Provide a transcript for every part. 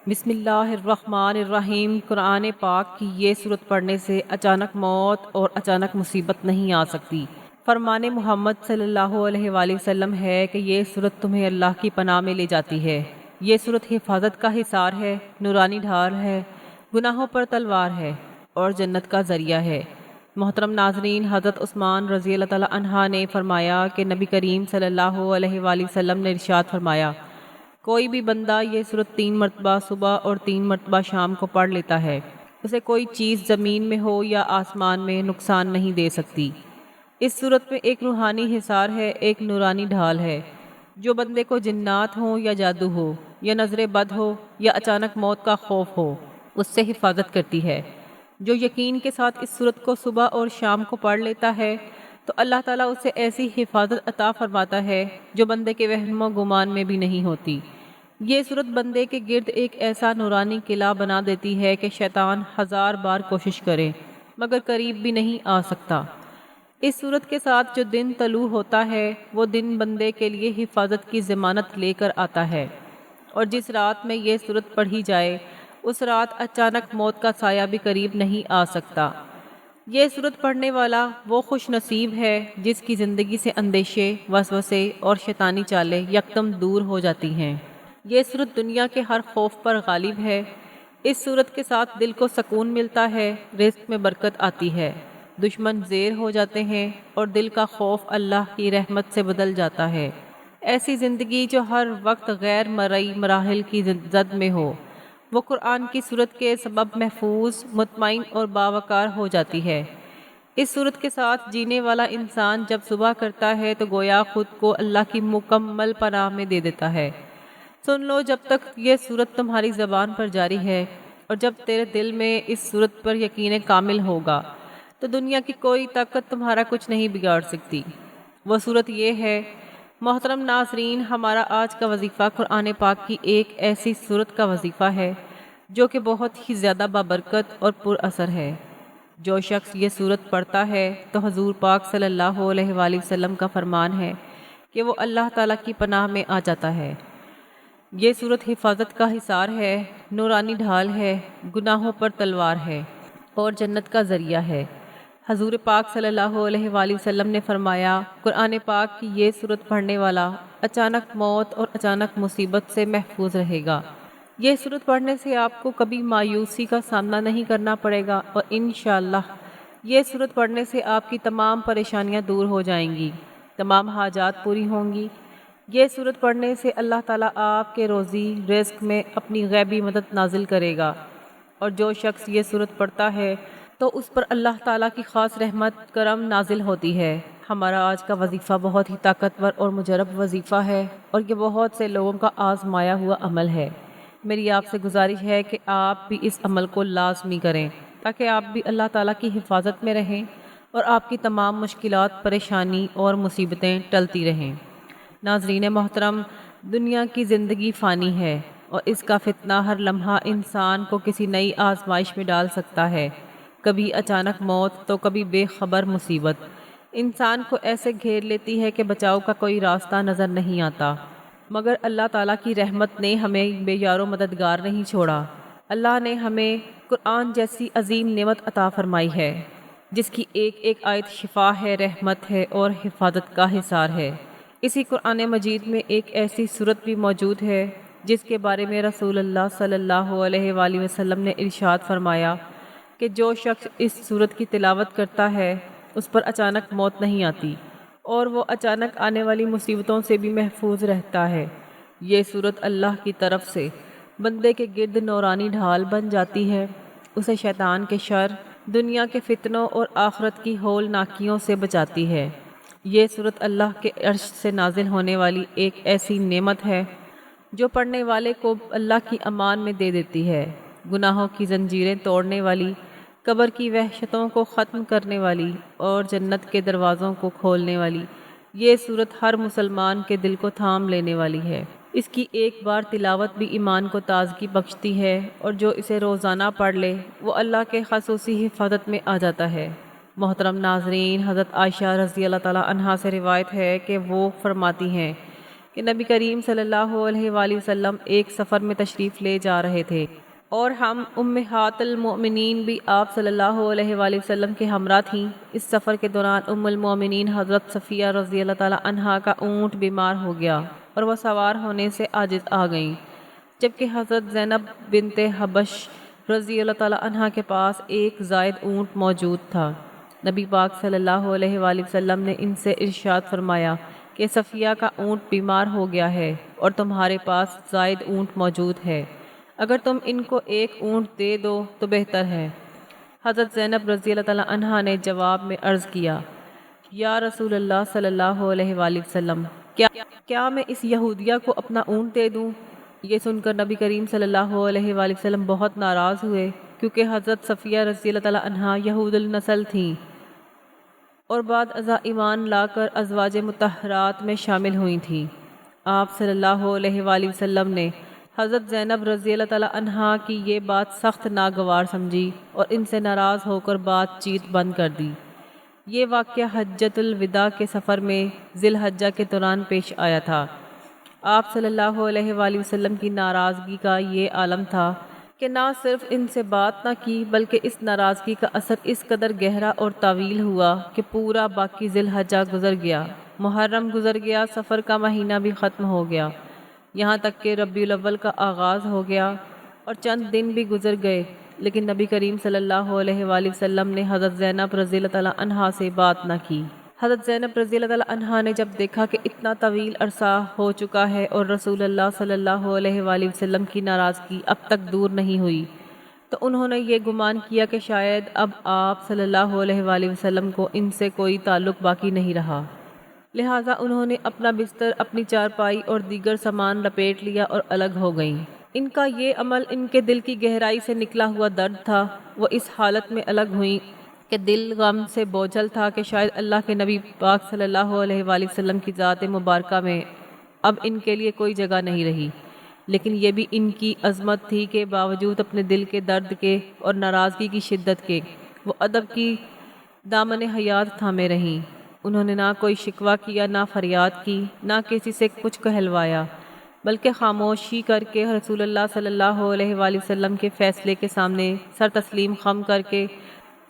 بسم اللہ الرحمن الرحیم۔ قرآن پاک کی یہ صورت پڑھنے سے اچانک موت اور اچانک مصیبت نہیں آ سکتی۔ فرمان محمد صلی اللہ علیہ وآلہ وسلم ہے کہ یہ صورت تمہیں اللہ کی پناہ میں لے جاتی ہے۔ یہ صورت حفاظت کا حصار ہے، نورانی ڈھال ہے، گناہوں پر تلوار ہے اور جنت کا ذریعہ ہے۔ محترم ناظرین، حضرت عثمان رضی اللہ تعالیٰ عنہ نے فرمایا کہ نبی کریم صلی اللہ علیہ وآلہ وسلم نے ارشاد فرمایا، کوئی بھی بندہ یہ صورت 3 مرتبہ صبح اور 3 مرتبہ شام کو پڑھ لیتا ہے، اسے کوئی چیز زمین میں ہو یا آسمان میں نقصان نہیں دے سکتی۔ اس صورت میں ایک روحانی حصار ہے، ایک نورانی ڈھال ہے، جو بندے کو جنات ہوں یا جادو ہو یا نظر بد ہو یا اچانک موت کا خوف ہو، اس سے حفاظت کرتی ہے۔ جو یقین کے ساتھ اس صورت کو صبح اور شام کو پڑھ لیتا ہے تو اللہ تعالیٰ اسے ایسی حفاظت عطا فرماتا ہے جو بندے کے وہم و گمان میں بھی نہیں ہوتی۔ یہ صورت بندے کے گرد ایک ایسا نورانی قلعہ بنا دیتی ہے کہ شیطان 1000 بار کوشش کرے مگر قریب بھی نہیں آ سکتا۔ اس صورت کے ساتھ جو دن طلوع ہوتا ہے وہ دن بندے کے لیے حفاظت کی ضمانت لے کر آتا ہے، اور جس رات میں یہ صورت پڑھی جائے اس رات اچانک موت کا سایہ بھی قریب نہیں آ سکتا۔ یہ صورت پڑھنے والا وہ خوش نصیب ہے جس کی زندگی سے اندیشے، وسوسے اور شیطانی چالیں یکدم دور ہو جاتی ہیں۔ یہ صورت دنیا کے ہر خوف پر غالب ہے۔ اس صورت کے ساتھ دل کو سکون ملتا ہے، رزق میں برکت آتی ہے، دشمن زیر ہو جاتے ہیں اور دل کا خوف اللہ کی رحمت سے بدل جاتا ہے۔ ایسی زندگی جو ہر وقت غیر مرئی مراحل کی زد میں ہو، وہ قرآن کی صورت کے سبب محفوظ، مطمئن اور باوقار ہو جاتی ہے۔ اس صورت کے ساتھ جینے والا انسان جب صبح کرتا ہے تو گویا خود کو اللہ کی مکمل پناہ میں دے دیتا ہے۔ سن لو، جب تک یہ صورت تمہاری زبان پر جاری ہے اور جب تیرے دل میں اس صورت پر یقین کامل ہوگا تو دنیا کی کوئی طاقت تمہارا کچھ نہیں بگاڑ سکتی۔ وہ صورت یہ ہے۔ محترم ناظرین، ہمارا آج کا وظیفہ قرآن پاک کی ایک ایسی صورت کا وظیفہ ہے جو کہ بہت ہی زیادہ بابرکت اور پر اثر ہے۔ جو شخص یہ صورت پڑھتا ہے تو حضور پاک صلی اللہ علیہ وآلہ وسلم کا فرمان ہے کہ وہ اللہ تعالیٰ کی پناہ میں آ جاتا ہے۔ یہ صورت حفاظت کا حصار ہے، نورانی ڈھال ہے، گناہوں پر تلوار ہے اور جنت کا ذریعہ ہے۔ حضور پاک صلی اللہ علیہ وآلہ وسلم نے فرمایا، قرآن پاک کی یہ صورت پڑھنے والا اچانک موت اور اچانک مصیبت سے محفوظ رہے گا۔ یہ صورت پڑھنے سے آپ کو کبھی مایوسی کا سامنا نہیں کرنا پڑے گا اور انشاءاللہ یہ صورت پڑھنے سے آپ کی تمام پریشانیاں دور ہو جائیں گی، تمام حاجات پوری ہوں گی۔ یہ صورت پڑھنے سے اللہ تعالیٰ آپ کے روزی رزق میں اپنی غیبی مدد نازل کرے گا، اور جو شخص یہ صورت پڑھتا ہے تو اس پر اللہ تعالیٰ کی خاص رحمت کرم نازل ہوتی ہے۔ ہمارا آج کا وظیفہ بہت ہی طاقتور اور مجرب وظیفہ ہے اور یہ بہت سے لوگوں کا آزمایا ہوا عمل ہے۔ میری آپ سے گزارش ہے کہ آپ بھی اس عمل کو لازمی کریں تاکہ آپ بھی اللہ تعالیٰ کی حفاظت میں رہیں اور آپ کی تمام مشکلات، پریشانی اور مصیبتیں ٹلتی رہیں۔ ناظرین محترم، دنیا کی زندگی فانی ہے اور اس کا فتنہ ہر لمحہ انسان کو کسی نئی آزمائش میں ڈال سکتا ہے۔ کبھی اچانک موت تو کبھی بے خبر مصیبت انسان کو ایسے گھیر لیتی ہے کہ بچاؤ کا کوئی راستہ نظر نہیں آتا، مگر اللہ تعالیٰ کی رحمت نے ہمیں بے یار و مددگار نہیں چھوڑا۔ اللہ نے ہمیں قرآن جیسی عظیم نعمت عطا فرمائی ہے جس کی ایک ایک آیت شفا ہے، رحمت ہے اور حفاظت کا حصار ہے۔ اسی قرآن مجید میں ایک ایسی صورت بھی موجود ہے جس کے بارے میں رسول اللہ صلی اللہ علیہ وآلہ وسلم نے ارشاد فرمایا کہ جو شخص اس صورت کی تلاوت کرتا ہے اس پر اچانک موت نہیں آتی اور وہ اچانک آنے والی مصیبتوں سے بھی محفوظ رہتا ہے۔ یہ صورت اللہ کی طرف سے بندے کے گرد نورانی ڈھال بن جاتی ہے، اسے شیطان کے شر، دنیا کے فتنوں اور آخرت کی ہولناکیوں سے بچاتی ہے۔ یہ صورت اللہ کے عرش سے نازل ہونے والی ایک ایسی نعمت ہے جو پڑھنے والے کو اللہ کی امان میں دے دیتی ہے، گناہوں کی زنجیریں توڑنے والی، قبر کی وحشتوں کو ختم کرنے والی اور جنت کے دروازوں کو کھولنے والی۔ یہ صورت ہر مسلمان کے دل کو تھام لینے والی ہے۔ اس کی ایک بار تلاوت بھی ایمان کو تازگی بخشتی ہے اور جو اسے روزانہ پڑھ لے وہ اللہ کے خصوصی حفاظت میں آ جاتا ہے۔ محترم ناظرین، حضرت عائشہ رضی اللہ تعالیٰ عنہا سے روایت ہے کہ وہ فرماتی ہیں کہ نبی کریم صلی اللہ علیہ وآلہ وسلم ایک سفر میں تشریف لے جا رہے تھے اور ہم امہات المؤمنین بھی آپ صلی اللہ علیہ وآلہ وسلم کے ہمراہ تھیں۔ اس سفر کے دوران ام المؤمنین حضرت صفیہ رضی اللہ تعالی عنہا کا اونٹ بیمار ہو گیا اور وہ سوار ہونے سے عاجز آ گئیں، جبکہ حضرت زینب بنت حبش رضی اللہ تعالی عنہا کے پاس ایک زائد اونٹ موجود تھا۔ نبی پاک صلی اللہ علیہ وآلہ وسلم نے ان سے ارشاد فرمایا کہ صفیہ کا اونٹ بیمار ہو گیا ہے اور تمہارے پاس زائد اونٹ موجود ہے، اگر تم ان کو ایک اونٹ دے دو تو بہتر ہے۔ حضرت زینب رضی اللہ تعالی عنہا نے جواب میں عرض کیا، یا رسول اللہ صلی اللہ علیہ وآلہ وسلم، کیا میں اس یہودیہ کو اپنا اونٹ دے دوں؟ یہ سن کر نبی کریم صلی اللہ علیہ وآلہ وسلم بہت ناراض ہوئے، کیونکہ حضرت صفیہ رضی اللہ تعالی عنہا یہود النسل تھیں اور بعد ازاں ایمان لا کر ازواج مطہرات میں شامل ہوئی تھیں۔ آپ صلی اللہ علیہ وآلہ وسلم نے حضرت زینب رضی اللہ تعالی عنہا کی یہ بات سخت ناگوار سمجھی اور ان سے ناراض ہو کر بات چیت بند کر دی۔ یہ واقعہ حجۃ الوداع کے سفر میں ذی الحجہ کے دوران پیش آیا تھا۔ آپ صلی اللہ علیہ وآلہ وسلم کی ناراضگی کا یہ عالم تھا کہ نہ صرف ان سے بات نہ کی، بلکہ اس ناراضگی کا اثر اس قدر گہرا اور طویل ہوا کہ پورا باقی ذی الحجہ گزر گیا، محرم گزر گیا، سفر کا مہینہ بھی ختم ہو گیا، یہاں تک کہ ربیع الاول کا آغاز ہو گیا اور چند دن بھی گزر گئے، لیکن نبی کریم صلی اللہ علیہ وآلہ وسلم نے حضرت زینب رضی اللہ تعالی عنہا سے بات نہ کی۔ حضرت زینب رضی اللہ تعالی عنہا نے جب دیکھا کہ اتنا طویل عرصہ ہو چکا ہے اور رسول اللہ صلی اللہ علیہ وآلہ وسلم کی ناراضگی اب تک دور نہیں ہوئی، تو انہوں نے یہ گمان کیا کہ شاید اب آپ صلی اللہ علیہ وآلہ وسلم کو ان سے کوئی تعلق باقی نہیں رہا، لہٰذا انہوں نے اپنا بستر، اپنی چارپائی اور دیگر سامان لپیٹ لیا اور الگ ہو گئیں۔ ان کا یہ عمل ان کے دل کی گہرائی سے نکلا ہوا درد تھا۔ وہ اس حالت میں الگ ہوئیں کہ دل غم سے بوجھل تھا کہ شاید اللہ کے نبی پاک صلی اللہ علیہ وآلہ وسلم کی ذات مبارکہ میں اب ان کے لیے کوئی جگہ نہیں رہی، لیکن یہ بھی ان کی عظمت تھی کہ باوجود اپنے دل کے درد کے اور ناراضگی کی شدت کے وہ ادب کی دامن حیات تھامے رہیں۔ انہوں نے نہ کوئی شکوہ کیا، نہ فریاد کی، نہ کسی سے کچھ کہلوایا، بلکہ خاموشی کر کے رسول اللہ صلی اللہ علیہ وآلہ وسلم کے فیصلے کے سامنے سر تسلیم خم کر کے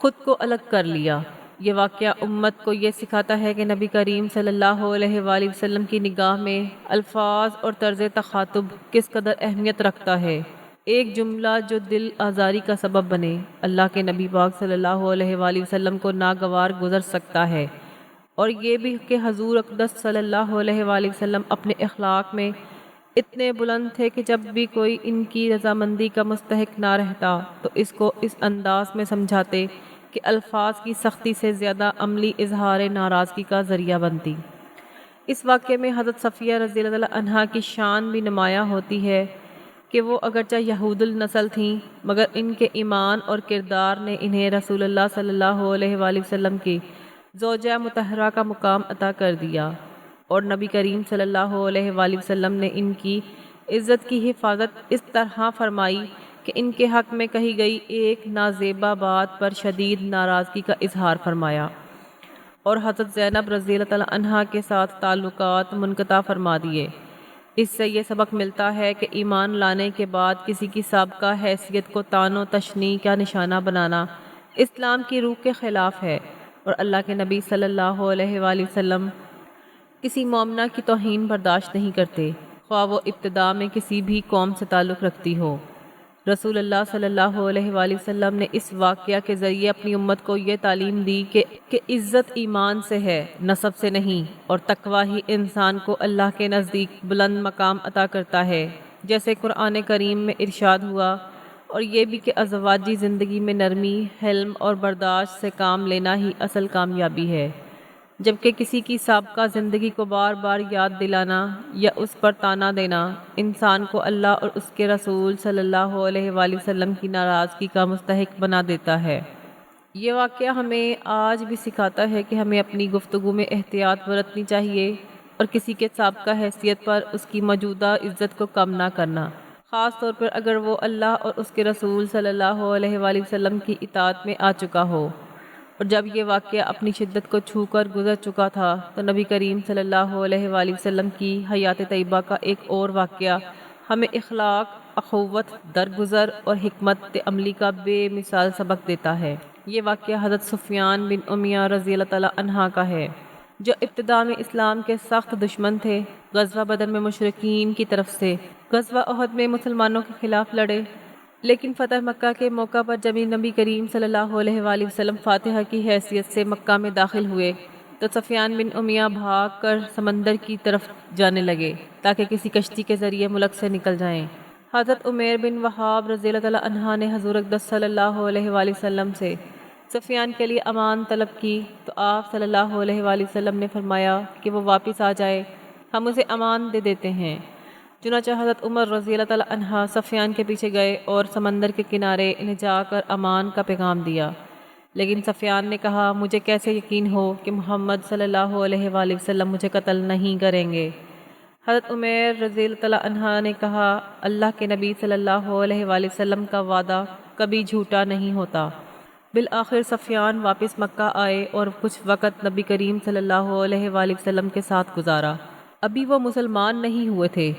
خود کو الگ کر لیا۔ یہ واقعہ امت کو یہ سکھاتا ہے کہ نبی کریم صلی اللہ علیہ وآلہ وسلم کی نگاہ میں الفاظ اور طرز تخاطب کس قدر اہمیت رکھتا ہے۔ ایک جملہ جو دل آزاری کا سبب بنے، اللہ کے نبی پاک صلی اللہ علیہ وآلہ وسلم کو ناگوار گزر سکتا ہے، اور یہ بھی کہ حضور اقدس صلی اللہ علیہ وآلہ وسلم اپنے اخلاق میں اتنے بلند تھے کہ جب بھی کوئی ان کی رضامندی کا مستحق نہ رہتا تو اس کو اس انداز میں سمجھاتے کہ الفاظ کی سختی سے زیادہ عملی اظہار ناراضگی کا ذریعہ بنتی۔ اس واقعے میں حضرت صفیہ رضی اللہ عنہا کی شان بھی نمایاں ہوتی ہے کہ وہ اگرچہ یہود النسل تھیں، مگر ان کے ایمان اور کردار نے انہیں رسول اللہ صلی اللہ علیہ وآلہ وسلم کی زوجہ مطہرہ کا مقام عطا کر دیا، اور نبی کریم صلی اللہ علیہ وآلہ وسلم نے ان کی عزت کی حفاظت اس طرح فرمائی کہ ان کے حق میں کہی گئی ایک نازیبا بات پر شدید ناراضگی کا اظہار فرمایا اور حضرت زینب رضی اللہ تعالی عنہا کے ساتھ تعلقات منقطع فرما دیے۔ اس سے یہ سبق ملتا ہے کہ ایمان لانے کے بعد کسی کی سابقہ حیثیت کو طعن و تشنیع کا نشانہ بنانا اسلام کی روح کے خلاف ہے، اور اللہ کے نبی صلی اللہ علیہ وآلہ وسلم کسی مومنہ کی توہین برداشت نہیں کرتے، خواہ وہ ابتداء میں کسی بھی قوم سے تعلق رکھتی ہو۔ رسول اللہ صلی اللہ علیہ وآلہ وسلم نے اس واقعہ کے ذریعے اپنی امت کو یہ تعلیم دی کہ عزت ایمان سے ہے، نسب سے نہیں، اور تقویٰ ہی انسان کو اللہ کے نزدیک بلند مقام عطا کرتا ہے، جیسے قرآن کریم میں ارشاد ہوا، اور یہ بھی کہ ازواجی زندگی میں نرمی، حلم اور برداشت سے کام لینا ہی اصل کامیابی ہے، جبکہ کسی کی سابقہ زندگی کو بار بار یاد دلانا یا اس پر طعنہ دینا انسان کو اللہ اور اس کے رسول صلی اللہ علیہ وآلہ وسلم کی ناراضگی کا مستحق بنا دیتا ہے۔ یہ واقعہ ہمیں آج بھی سکھاتا ہے کہ ہمیں اپنی گفتگو میں احتیاط برتنی چاہیے اور کسی کے سابقہ حیثیت پر اس کی موجودہ عزت کو کم نہ کرنا، خاص طور پر اگر وہ اللہ اور اس کے رسول صلی اللہ علیہ وآلہ وسلم کی اطاعت میں آ چکا ہو۔ اور جب یہ واقعہ اپنی شدت کو چھو کر گزر چکا تھا تو نبی کریم صلی اللہ علیہ وآلہ وسلم کی حیات طیبہ کا ایک اور واقعہ ہمیں اخلاق، اخوت، درگزر اور حکمت عملی کا بے مثال سبق دیتا ہے۔ یہ واقعہ حضرت سفیان بن امیہ رضی اللہ تعالیٰ عنہ کا ہے، جو ابتدا میں اسلام کے سخت دشمن تھے۔ غزوہ بدر میں مشرکین کی طرف سے، غزوہ احد میں مسلمانوں کے خلاف لڑے، لیکن فتح مکہ کے موقع پر جب نبی کریم صلی اللہ علیہ وآلہ وسلم فاتحہ کی حیثیت سے مکہ میں داخل ہوئے تو سفیان بن امیہ بھاگ کر سمندر کی طرف جانے لگے تاکہ کسی کشتی کے ذریعے ملک سے نکل جائیں۔ حضرت عمیر بن وہاب رضی اللہ تعالیٰ عنہ نے حضور اقدس صلی اللہ علیہ وآلہ وسلم سے سفیان کے لیے امان طلب کی تو آپ صلی اللہ علیہ وآلہ وسلم نے فرمایا کہ وہ واپس آ جائے، ہم اسے امان دے دیتے ہیں۔ چنانچہ حضرت عمر رضی اللہ تعالیٰ عنہ سفیان کے پیچھے گئے اور سمندر کے کنارے انہیں جا کر امان کا پیغام دیا، لیکن سفیان نے کہا مجھے کیسے یقین ہو کہ محمد صلی اللہ علیہ وآلہ وسلم مجھے قتل نہیں کریں گے۔ حضرت عمیر رضی اللہ تعالیٰ عنہ نے کہا اللہ کے نبی صلی اللہ علیہ وآلہ وسلم کا وعدہ کبھی جھوٹا نہیں ہوتا۔ بالآخر سفیان واپس مکہ آئے اور کچھ وقت نبی کریم صلی اللہ علیہ وآلہ وسلم کے ساتھ گزارا۔ ابھی وہ مسلمان نہیں ہوئے تھے،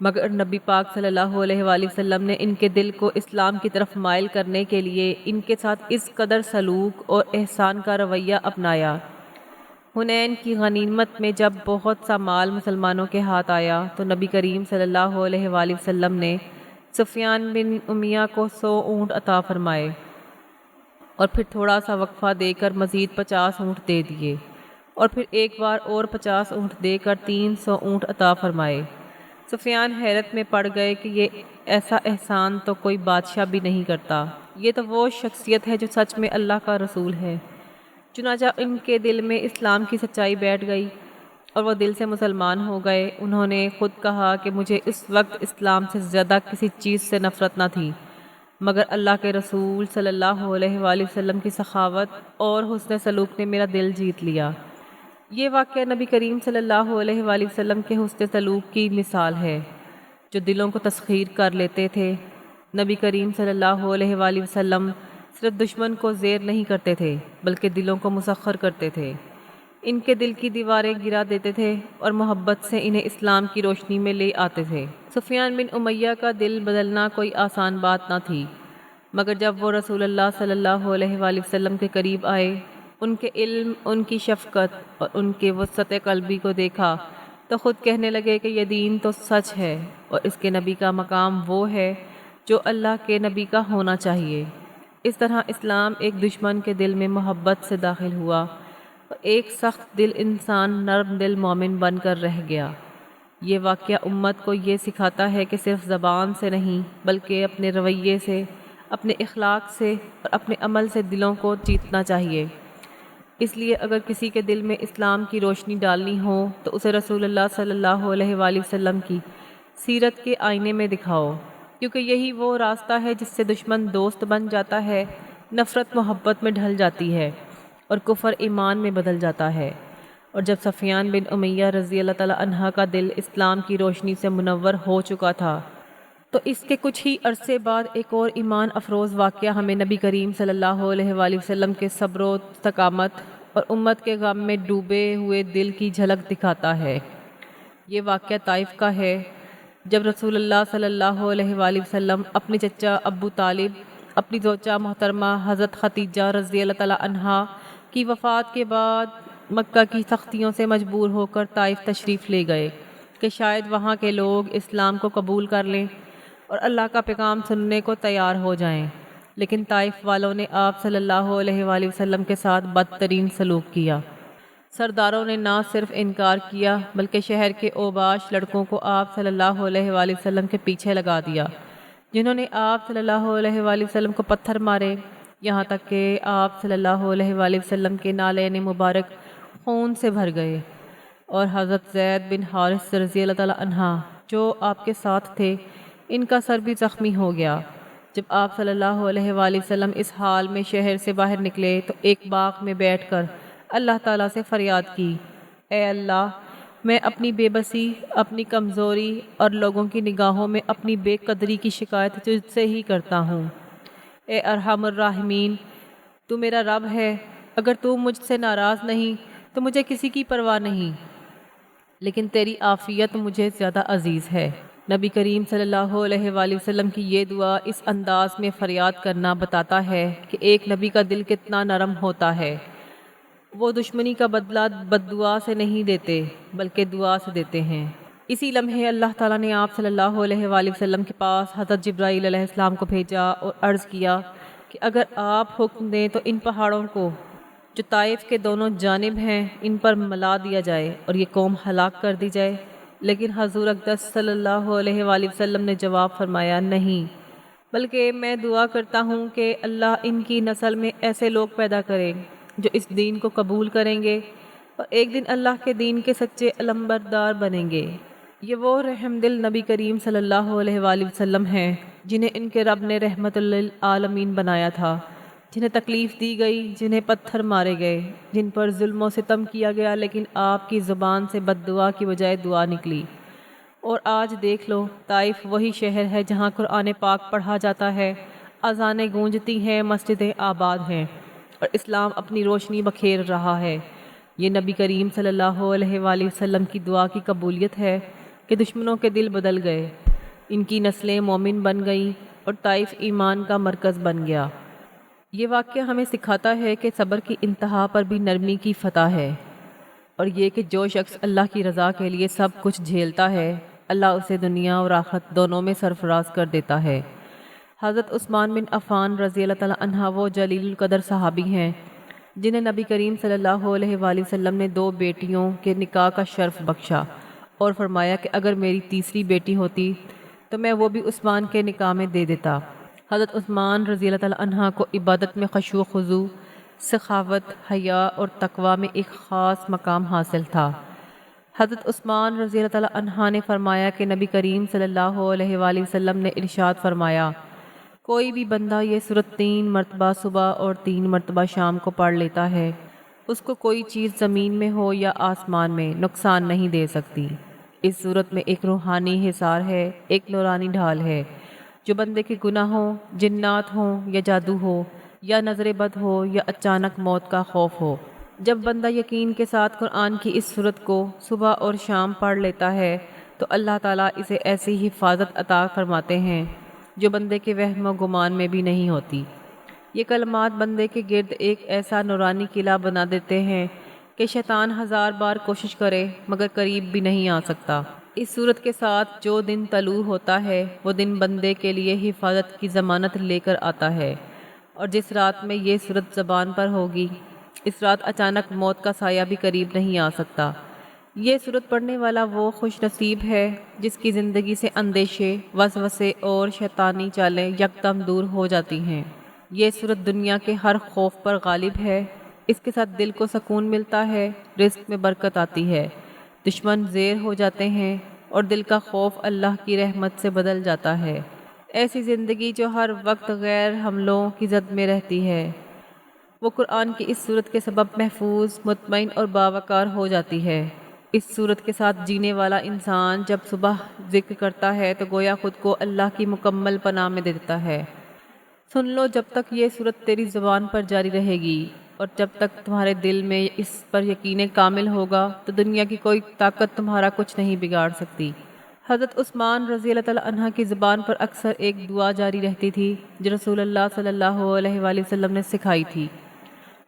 مگر نبی پاک صلی اللہ علیہ وآلہ وسلم نے ان کے دل کو اسلام کی طرف مائل کرنے کے لیے ان کے ساتھ اس قدر سلوک اور احسان کا رویہ اپنایا۔ حنین کی غنیمت میں جب بہت سا مال مسلمانوں کے ہاتھ آیا تو نبی کریم صلی اللہ علیہ وآلہ وسلم نے سفیان بن امیہ کو 100 اونٹ عطا فرمائے اور پھر تھوڑا سا وقفہ دے کر مزید 50 اونٹ دے دیے، اور پھر ایک بار اور 50 اونٹ دے کر 300 اونٹ عطا فرمائے۔ سفیان حیرت میں پڑ گئے کہ یہ ایسا احسان تو کوئی بادشاہ بھی نہیں کرتا، یہ تو وہ شخصیت ہے جو سچ میں اللہ کا رسول ہے۔ چنانچہ ان کے دل میں اسلام کی سچائی بیٹھ گئی اور وہ دل سے مسلمان ہو گئے۔ انہوں نے خود کہا کہ مجھے اس وقت اسلام سے زیادہ کسی چیز سے نفرت نہ تھی، مگر اللہ کے رسول صلی اللہ علیہ وآلہ وسلم کی سخاوت اور حسن سلوک نے میرا دل جیت لیا۔ یہ واقعہ نبی کریم صلی اللہ علیہ وآلہ وسلم کے حسن سلوک کی مثال ہے، جو دلوں کو تسخیر کر لیتے تھے۔ نبی کریم صلی اللہ علیہ وآلہ وسلم صرف دشمن کو زیر نہیں کرتے تھے بلکہ دلوں کو مسخر کرتے تھے، ان کے دل کی دیواریں گرا دیتے تھے اور محبت سے انہیں اسلام کی روشنی میں لے آتے تھے۔ سفیان بن امیہ کا دل بدلنا کوئی آسان بات نہ تھی، مگر جب وہ رسول اللہ صلی اللہ علیہ وآلہ وسلم کے قریب آئے، ان کے علم، ان کی شفقت اور ان کے وسعت قلبی کو دیکھا تو خود کہنے لگے کہ یہ دین تو سچ ہے اور اس کے نبی کا مقام وہ ہے جو اللہ کے نبی کا ہونا چاہیے۔ اس طرح اسلام ایک دشمن کے دل میں محبت سے داخل ہوا اور ایک سخت دل انسان نرم دل مومن بن کر رہ گیا۔ یہ واقعہ امت کو یہ سکھاتا ہے کہ صرف زبان سے نہیں بلکہ اپنے رویے سے، اپنے اخلاق سے اور اپنے عمل سے دلوں کو جیتنا چاہیے۔ اس لیے اگر کسی کے دل میں اسلام کی روشنی ڈالنی ہو تو اسے رسول اللہ صلی اللہ علیہ وآلہ وسلم کی سیرت کے آئینے میں دکھاؤ، کیونکہ یہی وہ راستہ ہے جس سے دشمن دوست بن جاتا ہے، نفرت محبت میں ڈھل جاتی ہے اور کفر ایمان میں بدل جاتا ہے۔ اور جب سفیان بن امیہ رضی اللہ تعالیٰ عنہ کا دل اسلام کی روشنی سے منور ہو چکا تھا تو اس کے کچھ ہی عرصے بعد ایک اور ایمان افروز واقعہ ہمیں نبی کریم صلی اللہ علیہ وآلہ وسلم کے صبر و استقامت اور امت کے غم میں ڈوبے ہوئے دل کی جھلک دکھاتا ہے۔ یہ واقعہ طائف کا ہے، جب رسول اللہ صلی اللہ علیہ وآلہ وسلم اپنے چچا ابو طالب، اپنی زوجہ محترمہ حضرت خدیجہ رضی اللہ تعالیٰ عنہا کی وفات کے بعد مکہ کی سختیوں سے مجبور ہو کر طائف تشریف لے گئے کہ شاید وہاں کے لوگ اسلام کو قبول کر لیں اور اللہ کا پیغام سننے کو تیار ہو جائیں، لیکن طائف والوں نے آپ صلی اللہ علیہ وآلہ وسلم کے ساتھ بدترین سلوک کیا۔ سرداروں نے نہ صرف انکار کیا بلکہ شہر کے اوباش لڑکوں کو آپ صلی اللہ علیہ وآلہ وسلم کے پیچھے لگا دیا، جنہوں نے آپ صلی اللہ علیہ وآلہ وسلم کو پتھر مارے، یہاں تک کہ آپ صلی اللہ علیہ وآلہ وسلم کے نالین مبارک خون سے بھر گئے، اور حضرت زید بن حارث رضی اللہ تعالیٰ عنہ جو آپ کے ساتھ تھے، ان کا سر بھی زخمی ہو گیا۔ جب آپ صلی اللہ علیہ وآلہ وسلم اس حال میں شہر سے باہر نکلے تو ایک باغ میں بیٹھ کر اللہ تعالیٰ سے فریاد کی، اے اللہ، میں اپنی بے بسی، اپنی کمزوری اور لوگوں کی نگاہوں میں اپنی بے قدری کی شکایت تجھ سے ہی کرتا ہوں۔ اے ارحم الراحمین، تو میرا رب ہے، اگر تو مجھ سے ناراض نہیں تو مجھے کسی کی پرواہ نہیں، لیکن تیری عافیت مجھے زیادہ عزیز ہے۔ نبی کریم صلی اللہ علیہ وآلہ وسلم کی یہ دعا اس انداز میں فریاد کرنا بتاتا ہے کہ ایک نبی کا دل کتنا نرم ہوتا ہے۔ وہ دشمنی کا بدلہ بد دعا سے نہیں دیتے بلکہ دعا سے دیتے ہیں۔ اسی لمحے اللہ تعالیٰ نے آپ صلی اللہ علیہ وآلہ وسلم کے پاس حضرت جبرائیل علیہ السلام کو بھیجا اور عرض کیا کہ اگر آپ حکم دیں تو ان پہاڑوں کو جو طائف کے دونوں جانب ہیں ان پر ملا دیا جائے اور یہ قوم ہلاک کر دی جائے، لیکن حضور اقدس صلی اللہ علیہ وآلہ وسلم نے جواب فرمایا نہیں، بلکہ میں دعا کرتا ہوں کہ اللہ ان کی نسل میں ایسے لوگ پیدا کرے جو اس دین کو قبول کریں گے اور ایک دن اللہ کے دین کے سچے علمبردار بنیں گے۔ یہ وہ رحم دل نبی کریم صلی اللہ علیہ وآلہ وسلم ہیں جنہیں ان کے رب نے رحمت للعالمین بنایا تھا، جنہیں تکلیف دی گئی، جنہیں پتھر مارے گئے، جن پر ظلم و ستم کیا گیا، لیکن آپ کی زبان سے بد دعا کی بجائے دعا نکلی۔ اور آج دیکھ لو، طائف وہی شہر ہے جہاں قرآن پاک پڑھا جاتا ہے، اذانیں گونجتی ہیں، مسجدیں آباد ہیں اور اسلام اپنی روشنی بکھیر رہا ہے۔ یہ نبی کریم صلی اللہ علیہ وآلہ وسلم کی دعا کی قبولیت ہے کہ دشمنوں کے دل بدل گئے، ان کی نسلیں مومن بن گئیں اور طائف ایمان کا مرکز بن گیا۔ یہ واقعہ ہمیں سکھاتا ہے کہ صبر کی انتہا پر بھی نرمی کی فتح ہے، اور یہ کہ جو شخص اللہ کی رضا کے لیے سب کچھ جھیلتا ہے، اللہ اسے دنیا اور آخرت دونوں میں سرفراز کر دیتا ہے۔ حضرت عثمان بن عفان رضی اللہ تعالیٰ عنہ وہ جلیل القدر صحابی ہیں جنہیں نبی کریم صلی اللہ علیہ وآلہ وسلم نے 2 بیٹیوں کے نکاح کا شرف بخشا اور فرمایا کہ اگر میری تیسری بیٹی ہوتی تو میں وہ بھی عثمان کے نکاح میں دے دیتا۔ حضرت عثمان رضی اللہ تعالیٰ عنہ کو عبادت میں خشوع و خضوع، سخاوت، حیا اور تقوی میں ایک خاص مقام حاصل تھا۔ حضرت عثمان رضی اللہ تعالیٰ عنہ نے فرمایا کہ نبی کریم صلی اللہ علیہ وآلہ وسلم نے ارشاد فرمایا، کوئی بھی بندہ یہ سورت 3 مرتبہ صبح اور 3 مرتبہ شام کو پڑھ لیتا ہے، اس کو کوئی چیز زمین میں ہو یا آسمان میں نقصان نہیں دے سکتی۔ اس سورت میں ایک روحانی حصار ہے، ایک نورانی ڈھال ہے جو بندے کے گناہ ہوں، جنات ہوں یا جادو ہو یا نظر بد ہو یا اچانک موت کا خوف ہو، جب بندہ یقین کے ساتھ قرآن کی اس سورت کو صبح اور شام پڑھ لیتا ہے تو اللہ تعالیٰ اسے ایسی حفاظت عطا فرماتے ہیں جو بندے کے وہم و گمان میں بھی نہیں ہوتی۔ یہ کلمات بندے کے گرد ایک ایسا نورانی قلعہ بنا دیتے ہیں کہ شیطان 1000 بار کوشش کرے مگر قریب بھی نہیں آ سکتا۔ اس صورت کے ساتھ جو دن طلوع ہوتا ہے وہ دن بندے کے لیے حفاظت کی ضمانت لے کر آتا ہے، اور جس رات میں یہ صورت زبان پر ہوگی اس رات اچانک موت کا سایہ بھی قریب نہیں آ سکتا۔ یہ صورت پڑھنے والا وہ خوش نصیب ہے جس کی زندگی سے اندیشے، وسوسے اور شیطانی چالیں یکدم دور ہو جاتی ہیں۔ یہ صورت دنیا کے ہر خوف پر غالب ہے، اس کے ساتھ دل کو سکون ملتا ہے، رزق میں برکت آتی ہے، دشمن زیر ہو جاتے ہیں اور دل کا خوف اللہ کی رحمت سے بدل جاتا ہے۔ ایسی زندگی جو ہر وقت غیر حملوں کی زد میں رہتی ہے، وہ قرآن کی اس صورت کے سبب محفوظ، مطمئن اور باوقار ہو جاتی ہے۔ اس صورت کے ساتھ جینے والا انسان جب صبح ذکر کرتا ہے تو گویا خود کو اللہ کی مکمل پناہ میں دیتا ہے۔ سن لو، جب تک یہ صورت تیری زبان پر جاری رہے گی اور جب تک تمہارے دل میں اس پر یقین کامل ہوگا تو دنیا کی کوئی طاقت تمہارا کچھ نہیں بگاڑ سکتی۔ حضرت عثمان رضی اللہ تعالیٰ عنہ کی زبان پر اکثر ایک دعا جاری رہتی تھی جو رسول اللہ صلی اللہ علیہ وآلہ وسلم نے سکھائی تھی۔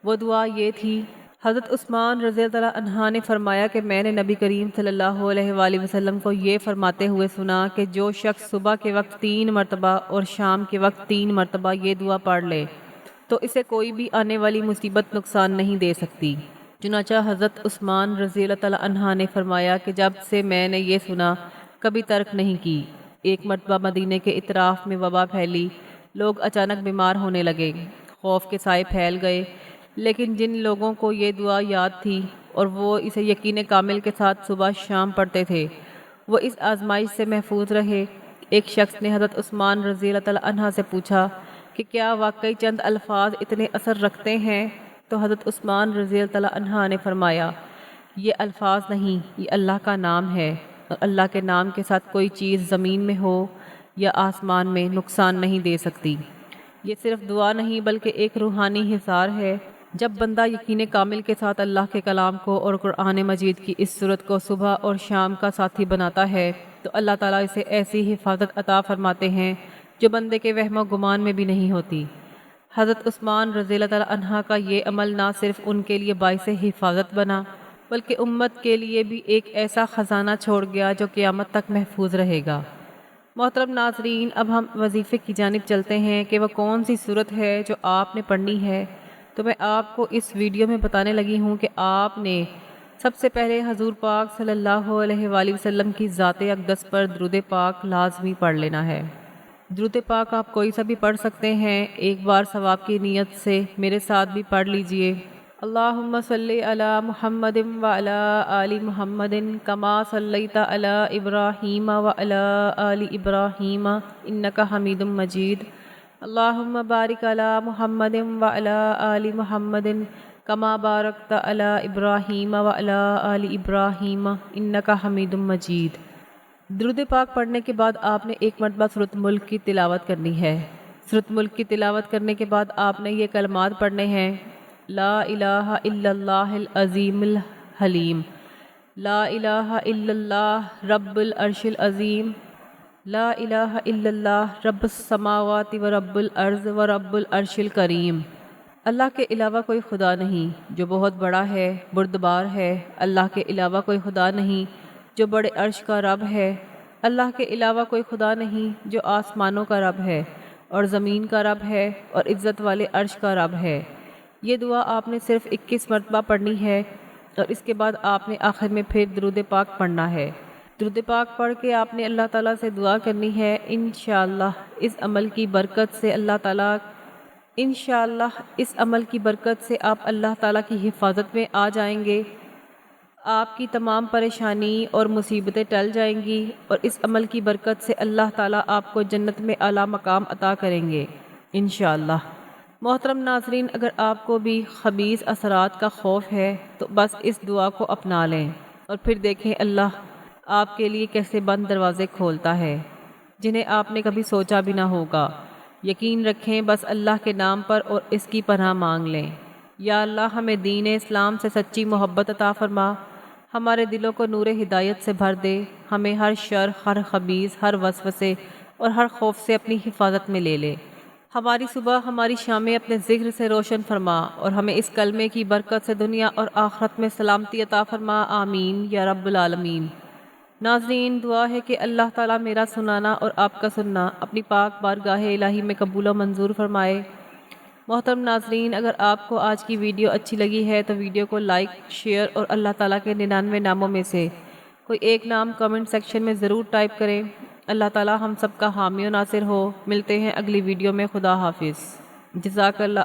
وہ دعا یہ تھی، حضرت عثمان رضی اللہ تعالیٰ عنہ نے فرمایا کہ میں نے نبی کریم صلی اللہ علیہ وآلہ وسلم کو یہ فرماتے ہوئے سنا کہ جو شخص صبح کے وقت 3 مرتبہ اور شام کے وقت 3 مرتبہ یہ دعا پڑھ لے تو اسے کوئی بھی آنے والی مصیبت نقصان نہیں دے سکتی۔ چنانچہ حضرت عثمان رضی اللہ تعالیٰ عنہ نے فرمایا کہ جب سے میں نے یہ سنا کبھی ترک نہیں کی۔ ایک مرتبہ مدینے کے اطراف میں وبا پھیلی، لوگ اچانک بیمار ہونے لگے، خوف کے سائے پھیل گئے، لیکن جن لوگوں کو یہ دعا یاد تھی اور وہ اسے یقین کامل کے ساتھ صبح شام پڑھتے تھے، وہ اس آزمائش سے محفوظ رہے۔ ایک شخص نے حضرت عثمان رضی اللہ تعالیٰ عنہ سے پوچھا کہ کیا واقعی چند الفاظ اتنے اثر رکھتے ہیں؟ تو حضرت عثمان رضی اللہ تعالیٰ عنہ نے فرمایا، یہ الفاظ نہیں، یہ اللہ کا نام ہے، اور اللہ کے نام کے ساتھ کوئی چیز زمین میں ہو یا آسمان میں نقصان نہیں دے سکتی۔ یہ صرف دعا نہیں بلکہ ایک روحانی حصار ہے جب بندہ یقین کامل کے ساتھ اللہ کے کلام کو اور قرآن مجید کی اس صورت کو صبح اور شام کا ساتھی بناتا ہے تو اللہ تعالیٰ اسے ایسی حفاظت عطا فرماتے ہیں جو بندے کے وہم و گمان میں بھی نہیں ہوتی۔ حضرت عثمان رضی اللہ تعالیٰ عنہ کا یہ عمل نہ صرف ان کے لیے باعث حفاظت بنا بلکہ امت کے لیے بھی ایک ایسا خزانہ چھوڑ گیا جو قیامت تک محفوظ رہے گا۔ محترم ناظرین، اب ہم وظیفے کی جانب چلتے ہیں کہ وہ کون سی صورت ہے جو آپ نے پڑھنی ہے۔ تو میں آپ کو اس ویڈیو میں بتانے لگی ہوں کہ آپ نے سب سے پہلے حضور پاک صلی اللہ علیہ وآلہ وسلم کی ذات اقدس پر درود پاک لازمی پڑھ لینا ہے۔ درود پاک آپ کوئی سا بھی پڑھ سکتے ہیں، ایک بار ثواب کی نیت سے میرے ساتھ بھی پڑھ لیجئے۔ اللہم صلی علی محمد وعلی آل محمد کما صلیت علی ابراہیم وعلی آل ابراہیم انک حمید مجید۔ اللہم بارک علی محمد وعلی آل محمد کما بارکت علی ابراہیم وعلی آل ابراہیم انک حمید مجید۔ درود پاک پڑھنے کے بعد آپ نے ایک مرتبہ سورۃ ملک کی تلاوت کرنی ہے۔ سورۃ ملک کی تلاوت کرنے کے بعد آپ نے یہ کلمات پڑھنے ہیں: لا الہ الا اللہ العظیم الحلیم، لا الہ الا اللہ رب العرش العظیم، لا الہ الا اللہ رب السماوات و رب الارض و رب العرش الکریم۔ اللہ کے علاوہ کوئی خدا نہیں جو بہت بڑا ہے، بردبار ہے۔ اللہ کے علاوہ کوئی خدا نہیں جو بڑے عرش کا رب ہے۔ اللہ کے علاوہ کوئی خدا نہیں جو آسمانوں کا رب ہے اور زمین کا رب ہے اور عزت والے عرش کا رب ہے۔ یہ دعا آپ نے صرف 21 مرتبہ پڑھنی ہے اور اس کے بعد آپ نے آخر میں پھر درود پاک پڑھنا ہے۔ درود پاک پڑھ کے آپ نے اللہ تعالیٰ سے دعا کرنی ہے، انشاءاللہ اس عمل کی برکت سے آپ اللہ تعالیٰ کی حفاظت میں آ جائیں گے، آپ کی تمام پریشانی اور مصیبتیں ٹل جائیں گی اور اس عمل کی برکت سے اللہ تعالیٰ آپ کو جنت میں اعلیٰ مقام عطا کریں گے انشاءاللہ۔ محترم ناظرین، اگر آپ کو بھی خبیث اثرات کا خوف ہے تو بس اس دعا کو اپنا لیں اور پھر دیکھیں اللہ آپ کے لیے کیسے بند دروازے کھولتا ہے جنہیں آپ نے کبھی سوچا بھی نہ ہوگا۔ یقین رکھیں، بس اللہ کے نام پر اور اس کی پناہ مانگ لیں۔ یا اللہ ہمیں دین اسلام سے سچی محبت عطا فرما، ہمارے دلوں کو نور ہدایت سے بھر دے، ہمیں ہر شر، ہر خبیث، ہر وسوسے اور ہر خوف سے اپنی حفاظت میں لے لے۔ ہماری صبح، ہماری شامیں اپنے ذکر سے روشن فرما اور ہمیں اس کلمے کی برکت سے دنیا اور آخرت میں سلامتی عطا فرما، آمین یا رب العالمین۔ ناظرین، دعا ہے کہ اللہ تعالیٰ میرا سنانا اور آپ کا سننا اپنی پاک بارگاہ الہی میں قبول و منظور فرمائے۔ محترم ناظرین، اگر آپ کو آج کی ویڈیو اچھی لگی ہے تو ویڈیو کو لائک، شیئر اور اللہ تعالیٰ کے 99 ناموں میں سے کوئی ایک نام کمنٹ سیکشن میں ضرور ٹائپ کریں۔ اللہ تعالیٰ ہم سب کا حامی و ناصر ہو۔ ملتے ہیں اگلی ویڈیو میں۔ خدا حافظ۔ جزاک اللہ۔